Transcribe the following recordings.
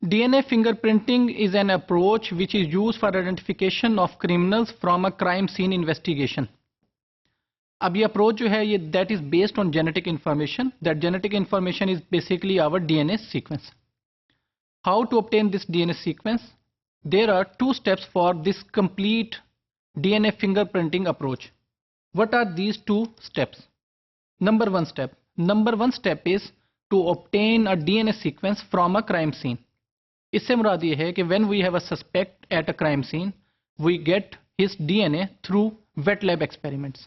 DNA fingerprinting is an approach which is used for identification of criminals from a crime scene investigation. अब ये approach जो है ये that is based on genetic information. That genetic information is basically our DNA sequence. How to obtain this DNA sequence? There are two steps for this complete DNA fingerprinting approach. What are these two steps? Number one step is to obtain a DNA sequence from a crime scene. इससे मुराद ये है कि when we have a suspect at a crime scene, we get his DNA through wet lab experiments.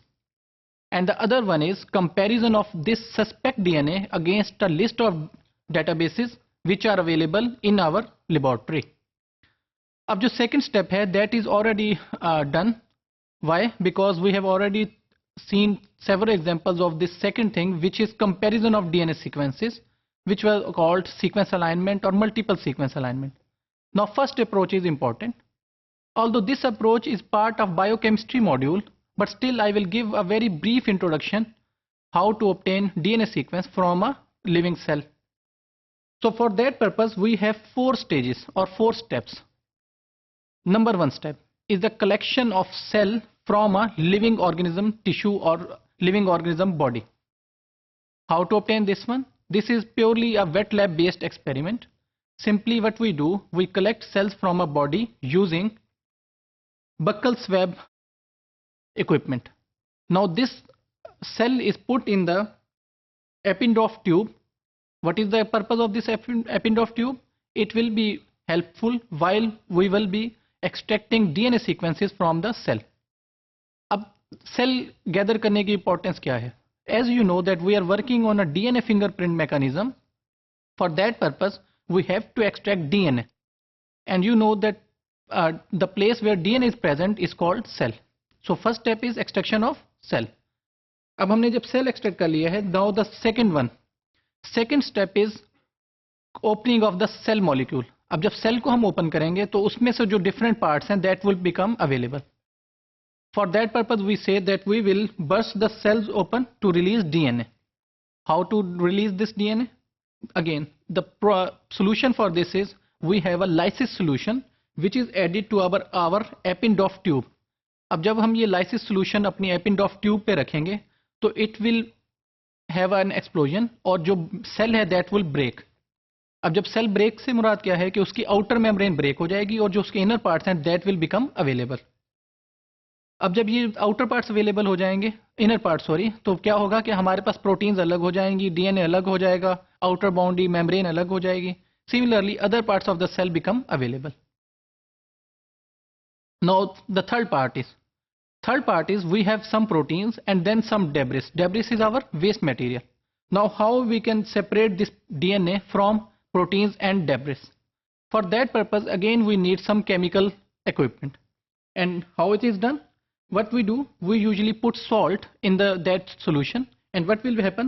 And the other one is comparison of this suspect DNA against a list of databases which are available in our laboratory. अब जो second step है that is already done. Why? Because we have already seen several examples of this second thing, which is comparison of DNA sequences, which were called sequence alignment or multiple sequence alignment. Now first approach is important. Although this approach is part of biochemistry module, but still I will give a very brief introduction how to obtain DNA sequence from a living cell. So for that purpose we have four stages or four steps. Number one step is the collection of cell from a living organism tissue or living organism body. How to obtain this one? This is purely a wet lab based experiment. Simply what we do, we collect cells from a body using buccal swab equipment. Now this cell is put in the Eppendorf tube. What is the purpose of this Eppendorf tube? It will be helpful while we will be extracting DNA sequences from the cell. अब cell gather करने की importance क्या है? As you know that we are working on a DNA fingerprint mechanism. For that purpose we have to extract DNA, and you know that the place where DNA is present is called cell. So first step is extraction of cell. अब हमने जब cell extract कर लिया है, now the second step is opening of the cell molecule. अब जब cell को हम open करेंगे तो उसमें से जो different parts हैं that will become available. For that purpose we say that we will burst the cells open to release DNA. How to release this DNA? Again, the solution for this is we have a lysis solution which is added to our Eppendorf tube. अब जब हम ये lysis solution अपनी Eppendorf tube पे रखेंगे तो it will have an explosion और जो cell है that will break. अब जब cell break से मुराद क्या है कि उसकी outer membrane break हो जाएगी और जो उसके inner parts हैं that will become available. अब जब ये आउटर पार्ट्स अवेलेबल हो जाएंगे, इनर पार्ट सॉरी, तो क्या होगा कि हमारे पास प्रोटीन्स अलग हो जाएंगी, डीएनए अलग हो जाएगा, आउटर बाउंड्री मेम्ब्रेन अलग हो जाएगी. Similarly other parts of the cell become available. Now the third part is we have some proteins and then some debris. Debris is our waste material. Now how we can separate this DNA from proteins and debris? For that purpose again we need some chemical equipment. And how it is done? What we do, we usually put salt in that solution, and what will happen?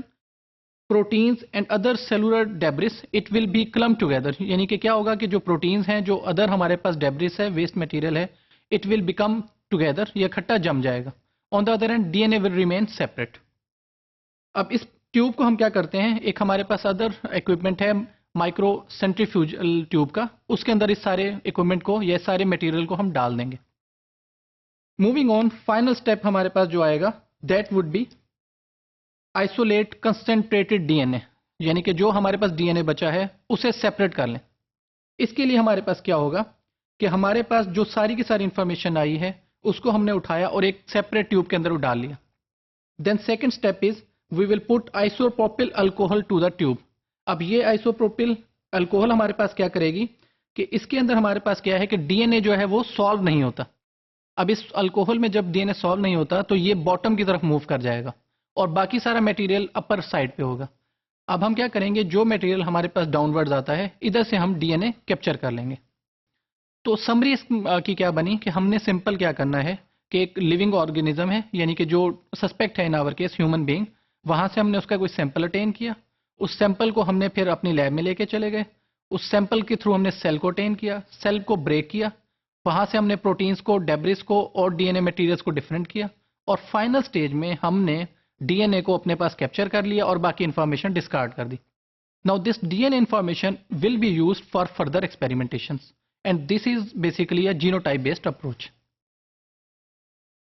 Proteins and other cellular debris, it will be clumped together. यानी कि क्या होगा कि जो proteins हैं, जो other हमारे पास debris है, waste material है, it will become together, ये इकट्ठा जम जाएगा. On the other hand, DNA will remain separate. अब इस ट्यूब को हम क्या करते हैं, एक हमारे पास अदर इक्विपमेंट है माइक्रो सेंट्रीफ्यूजल ट्यूब का, उसके अंदर इस सारे इक्विपमेंट को, ये सारे मटेरियल को हम डाल देंगे. मूविंग ऑन, फाइनल स्टेप हमारे पास जो आएगा that would be isolate concentrated DNA, यानी कि जो हमारे पास डीएनए बचा है उसे सेपरेट कर लें. इसके लिए हमारे पास क्या होगा कि हमारे पास जो सारी की सारी इंफॉर्मेशन आई है उसको हमने उठाया और एक सेपरेट ट्यूब के अंदर डाल लिया. Then second step is we will put isopropyl alcohol to the tube. अब ये आइसोप्रोपिल अल्कोहल हमारे पास क्या करेगी कि इसके अंदर हमारे पास क्या है कि डीएनए जो है वो सॉल्व नहीं होता. अब इस अल्कोहल में जब डीएनए सॉल्व नहीं होता तो ये बॉटम की तरफ मूव कर जाएगा और बाकी सारा मटेरियल अपर साइड पे होगा. अब हम क्या करेंगे, जो मटेरियल हमारे पास डाउनवर्ड्स आता है इधर से हम डीएनए कैप्चर कर लेंगे. तो समरी की क्या बनी कि हमने सिंपल क्या करना है कि एक लिविंग ऑर्गेनिज्म है, यानी कि जो सस्पेक्ट है in our case human being, वहां से हमने उसका कोई सैंपल अटेन किया. उस सैंपल को हमने फिर अपनी लैब में लेके चले गए. उस सैंपल के थ्रू हमने सेल को अटेन किया, सेल को ब्रेक किया, वहां से हमने प्रोटीन्स को, डेब्रिस को और डीएनए मटेरियल्स को डिफरेंट किया और फाइनल स्टेज में हमने डीएनए को अपने पास कैप्चर कर लिया और बाकी इंफॉर्मेशन डिस्कार्ड कर दी. Now this DNA information will be used for further experimentations, and this is basically a genotype based approach.